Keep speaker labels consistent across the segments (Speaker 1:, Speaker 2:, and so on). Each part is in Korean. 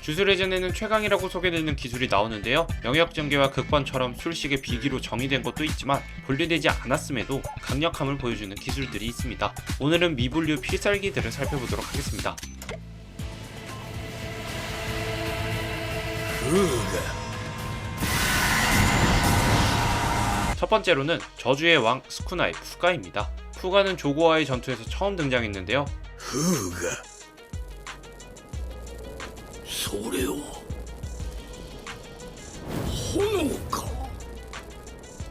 Speaker 1: 주술회전에는 최강이라고 소개되는 기술이 나오는데요. 영역전개와 극번처럼 술식의 비기로 정의된 것도 있지만 분류되지 않았음에도 강력함을 보여주는 기술들이 있습니다. 오늘은 미분류 필살기들을 살펴보도록 하겠습니다. 첫 번째로는 저주의 왕 스쿠나의 푸가입니다. 푸가는 조고와의 전투에서 처음 등장했는데요.
Speaker 2: それを炎か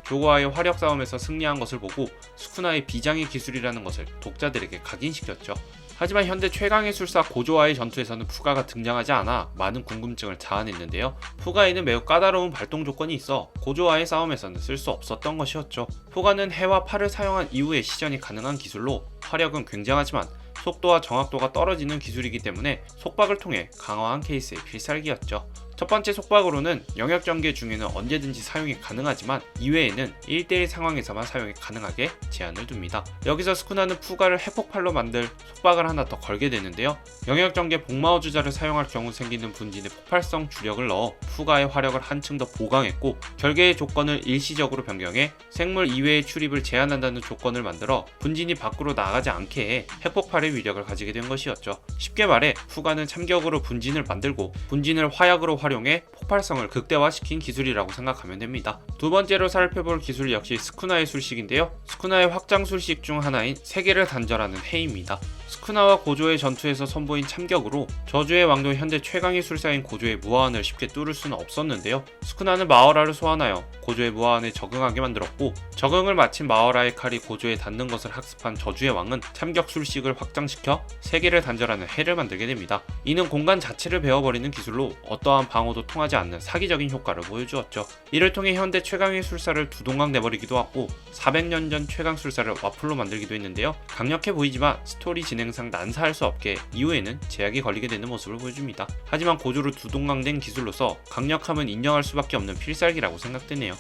Speaker 1: 조고와의 화력 싸움에서 승리한 것을 보고 스쿠나의 비장의 기술이라는 것을 독자들에게 각인시켰죠. 하지만 현대 최강의 술사 고조와의 전투에서는 푸가가 등장하지 않아 많은 궁금증을 자아냈는데요. 푸가에는 매우 까다로운 발동 조건이 있어 고조와의 싸움에서는 쓸 수 없었던 것이었죠. 푸가는 해와 팔을 사용한 이후에 시전이 가능한 기술로 화력은 굉장하지만 속도와 정확도가 떨어지는 기술이기 때문에 속박을 통해 강화한 케이스의 필살기였죠. 첫 번째 속박으로는 영역 전개 중에는 언제든지 사용이 가능하지만 이외에는 1대1 상황에서만 사용이 가능하게 제한을 둡니다. 여기서 스쿠나는 푸가를 핵폭발로 만들 속박을 하나 더 걸게 되는데요. 영역 전개 복마호 주자를 사용할 경우 생기는 분진의 폭발성 주력을 넣어 푸가의 화력을 한층 더 보강했고 결계의 조건을 일시적으로 변경해 생물 이외의 출입을 제한한다는 조건을 만들어 분진이 밖으로 나가지 않게 해 핵폭발의 위력을 가지게 된 것이었죠. 쉽게 말해 푸가는 참격으로 분진을 만들고 분진을 화약으로 활용해 폭발성을 극대화시킨 기술이라고 생각하면 됩니다. 두 번째로 살펴볼 기술 역시 스쿠나의 술식인데요. 스쿠나의 확장 술식 중 하나인 세계를 단절하는 해입니다. 스쿠나와 고조의 전투에서 선보인 참격으로 저주의 왕도 현대 최강의 술사인 고조의 무화환을 쉽게 뚫을 수는 없었는데요. 스쿠나는 마어라를 소환하여 고조의 무화환에 적응하게 만들었고 적응을 마친 마어라의 칼이 고조에 닿는 것을 학습한 저주의 왕은 참격 술식을 확장시켜 세계를 단절하는 해를 만들게 됩니다. 이는 공간 자체를 베어버리는 기술로 어떠한 방어도 통하지 않는 사기적인 효과를 보여주었죠. 이를 통해 현대 최강의 술사를 두동강 내버리기도 하고 400년 전 최강 술사를 와플로 만들기도 했는데요. 강력해 보이지만 스토리 진행상 난사할 수 없게 이후에는 제약이 걸리게 되는 모습을 보여줍니다. 하지만 고조로 두동강된 기술로서 강력함은 인정할 수밖에 없는 필살기라고 생각되네요.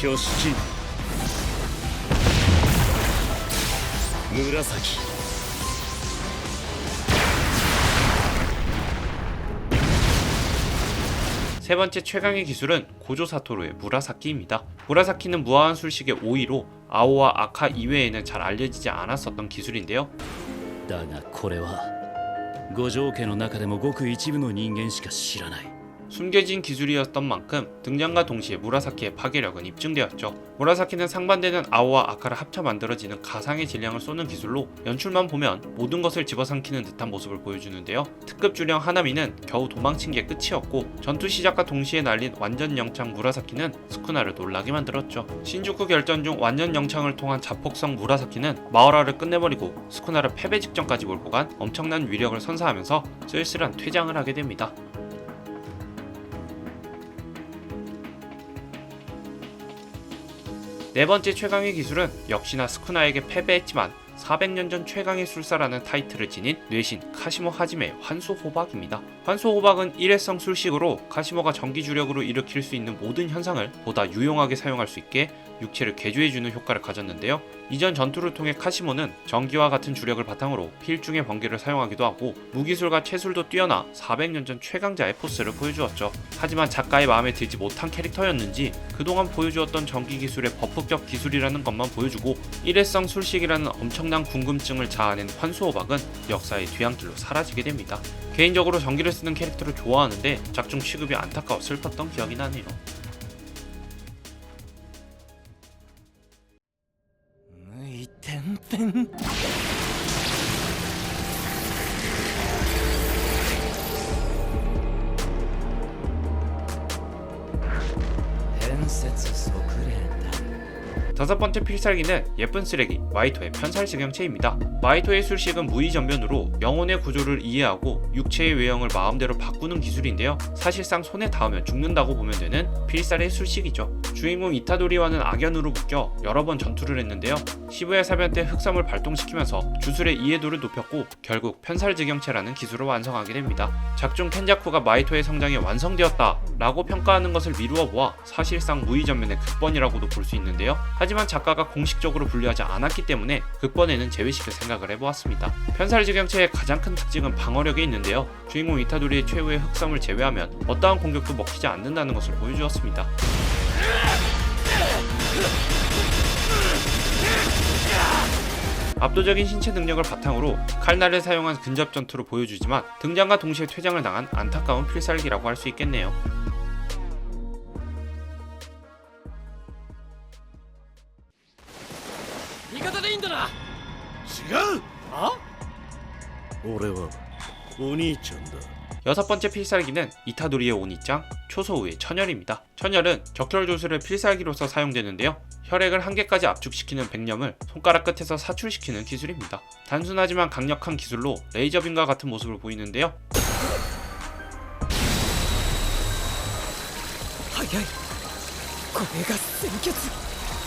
Speaker 2: 표시紫
Speaker 1: 세 번째 최강의 기술은 고조 사토루의 무라사키입니다. 무라사키는 무화환 술식의 5위로 아오와 아카 이외에는 잘 알려지지 않았었던 기술인데요.
Speaker 2: だがこれは五条家の中でもごく一部の人間しか知らない
Speaker 1: 숨겨진 기술이었던 만큼 등장과 동시에 무라사키의 파괴력은 입증되었죠. 무라사키는 상반되는 아오와 아카를 합쳐 만들어지는 가상의 질량을 쏘는 기술로 연출만 보면 모든 것을 집어삼키는 듯한 모습을 보여주는데요. 특급 주령 하나미는 겨우 도망친 게 끝이었고 전투 시작과 동시에 날린 완전 영창 무라사키는 스쿠나를 놀라게 만들었죠. 신주쿠 결전 중 완전 영창을 통한 자폭성 무라사키는 마오라를 끝내버리고 스쿠나를 패배 직전까지 몰고 간 엄청난 위력을 선사하면서 쓸쓸한 퇴장을 하게 됩니다. 네 번째 최강의 기술은 역시나 스쿠나에게 패배했지만 400년 전 최강의 술사라는 타이틀을 지닌 뇌신 카시모 하지메의 환소 호박입니다. 환소 호박은 일회성 술식으로 카시모가 전기 주력으로 일으킬 수 있는 모든 현상을 보다 유용하게 사용할 수 있게 육체를 개조해주는 효과를 가졌는데요. 이전 전투를 통해 카시모는 전기와 같은 주력을 바탕으로 필중의 번개를 사용하기도 하고 무기술과 체술도 뛰어나 400년 전 최강자의 포스를 보여주었죠. 하지만 작가의 마음에 들지 못한 캐릭터였는지 그동안 보여주었던 전기 기술의 버프격 기술이라는 것만 보여주고 일회성 술식이라는 엄청난 궁금증을 자아낸 환수호박은 역사의 뒤안길로 사라지게 됩니다. 개인적으로 전기를 쓰는 캐릭터를 좋아하는데 작중 취급이 안타까워 슬펐던 기억이 나네요. 다섯 번째 필살기는 예쁜 쓰레기 마이토의 편살증형체입니다. 마이토의 술식은 무의전변으로 영혼의 구조를 이해하고 육체의 외형을 마음대로 바꾸는 기술인데요. 사실상 손에 닿으면 죽는다고 보면 되는 필살의 술식이죠. 주인공 이타도리와는 악연으로 묶여 여러 번 전투를 했는데요. 시부야 사변 때 흑섬을 발동시키면서 주술의 이해도를 높였고 결국 편살증형체라는 기술을 완성하게 됩니다. 작중 켄자쿠가 마이토의 성장이 완성되었다 라고 평가하는 것을 미루어 보아 사실상 무의전면의 극번이라고도 볼 수 있는데요. 하지만 작가가 공식적으로 분류하지 않았기 때문에 극번에는 제외시킬 생각을 해보았습니다. 편살직영체의 가장 큰 특징은 방어력에 있는데요. 주인공 이타도리의 최후의 흑섬을 제외하면 어떠한 공격도 먹히지 않는다는 것을 보여주었습니다. 압도적인 신체 능력을 바탕으로 칼날을 사용한 근접 전투로 보여주지만 등장과 동시에 퇴장을 당한 안타까운 필살기라고 할 수 있겠네요. 여섯 번째 필살기는 이타도리의 오니짱 초소우의 천열입니다. 천열은 적혈 조술의 필살기로서 사용되는데요. 혈액을 한 개까지 압축시키는 백념을 손가락 끝에서 사출시키는 기술입니다. 단순하지만 강력한 기술로 레이저빔과 같은 모습을 보이는데요.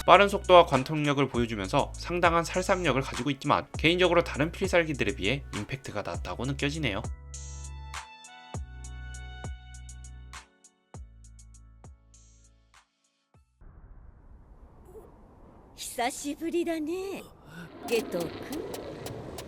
Speaker 1: 빠른 속도와 관통력을 보여주면서 상당한 살상력을 가지고 있지만 개인적으로 다른 필살기들에 비해 임팩트가 낮다고 느껴지네요.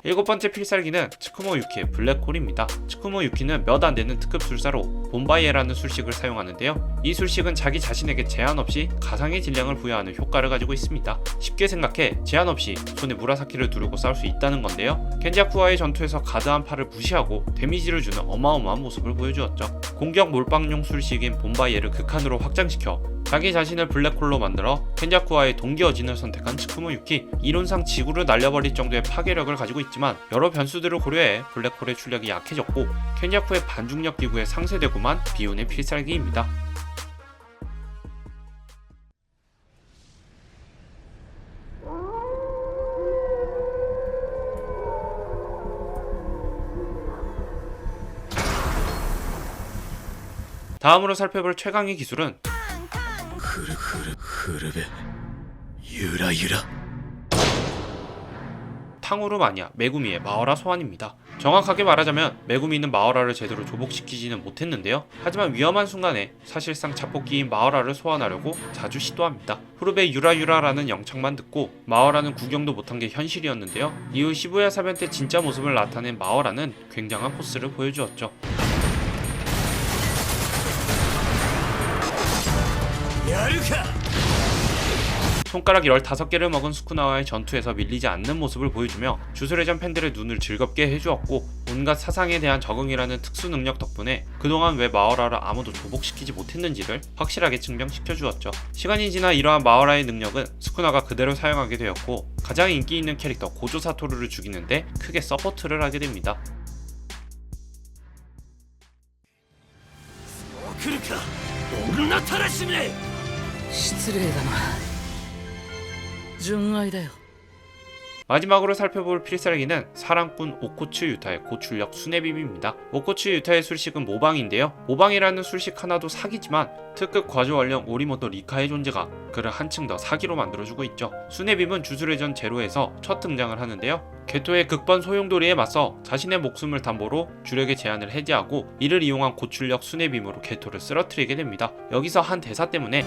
Speaker 1: 일곱 번째 필살기는 츠쿠모 유키의 블랙홀입니다. 츠쿠모 유키는 몇 안되는 특급술사로 본바이에라는 술식을 사용하는데요. 이 술식은 자기 자신에게 제한 없이 가상의 질량을 부여하는 효과를 가지고 있습니다. 쉽게 생각해 제한 없이 손에 무라사키를 두르고 싸울 수 있다는 건데요. 겐자쿠와의 전투에서 가드한 팔을 무시하고 데미지를 주는 어마어마한 모습을 보여주었죠. 공격 몰빵용 술식인 본바이에를 극한으로 확장시켜 자기 자신을 블랙홀로 만들어 켄자쿠와의 동기어진을 선택한 츠쿠모 유키. 이론상 지구를 날려버릴 정도의 파괴력을 가지고 있지만 여러 변수들을 고려해 블랙홀의 출력이 약해졌고 켄자쿠의 반중력 기구에 상쇄되고만 비운의 필살기입니다. 다음으로 살펴볼 최강의 기술은 탕후루 마니아 메구미의 마어라 소환입니다. 정확하게 말하자면 메구미는 마어라를 제대로 조복시키지는 못했는데요. 하지만 위험한 순간에 사실상 자폭기인 마어라를 소환하려고 자주 시도합니다. 후르베 유라유라라는 영창만 듣고 마어라는 구경도 못한 게 현실이었는데요. 이후 시부야 사변 때 진짜 모습을 나타낸 마어라는 굉장한 포스를 보여주었죠. 손가락 15개를 먹은 스쿠나와의 전투에서 밀리지 않는 모습을 보여주며 주술회전 팬들의 눈을 즐겁게 해주었고 온갖 사상에 대한 적응이라는 특수 능력 덕분에 그동안 왜 마어라를 아무도 조복시키지 못했는지를 확실하게 증명시켜 주었죠. 시간이 지나 이러한 마어라의 능력은 스쿠나가 그대로 사용하게 되었고 가장 인기 있는 캐릭터 고조 사토루를 죽이는데 크게 서포트를 하게 됩니다. 마지막으로 살펴볼 필살기는 사랑꾼 오코츠 유타의 고출력 수뇌빔입니다. 오코츠 유타의 술식은 모방인데요. 모방이라는 술식 하나도 사기지만 특급 과조원령 오리모토 리카의 존재가 그를 한층 더 사기로 만들어주고 있죠. 수뇌빔은 주술회전 제로에서 첫 등장을 하는데요. 게토의 극번 소용돌이에 맞서 자신의 목숨을 담보로 주력의 제한을 해제하고 이를 이용한 고출력 수뇌빔으로 게토를 쓰러뜨리게 됩니다. 여기서 한 대사 때문에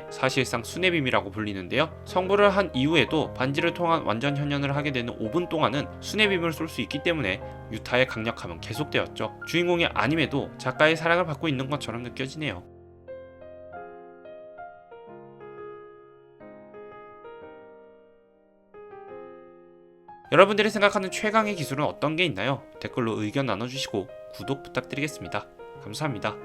Speaker 1: 사실상 수뇌빔이라고 불리는데요. 성불을 한 이후에도 반지를 통한 완전 현현을 하게 되는 5분 동안은 수뇌빔을 쏠 수 있기 때문에 유타의 강력함은 계속되었죠. 주인공이 아님에도 작가의 사랑을 받고 있는 것처럼 느껴지네요. 여러분들이 생각하는 최강의 기술은 어떤 게 있나요? 댓글로 의견 나눠주시고 구독 부탁드리겠습니다. 감사합니다.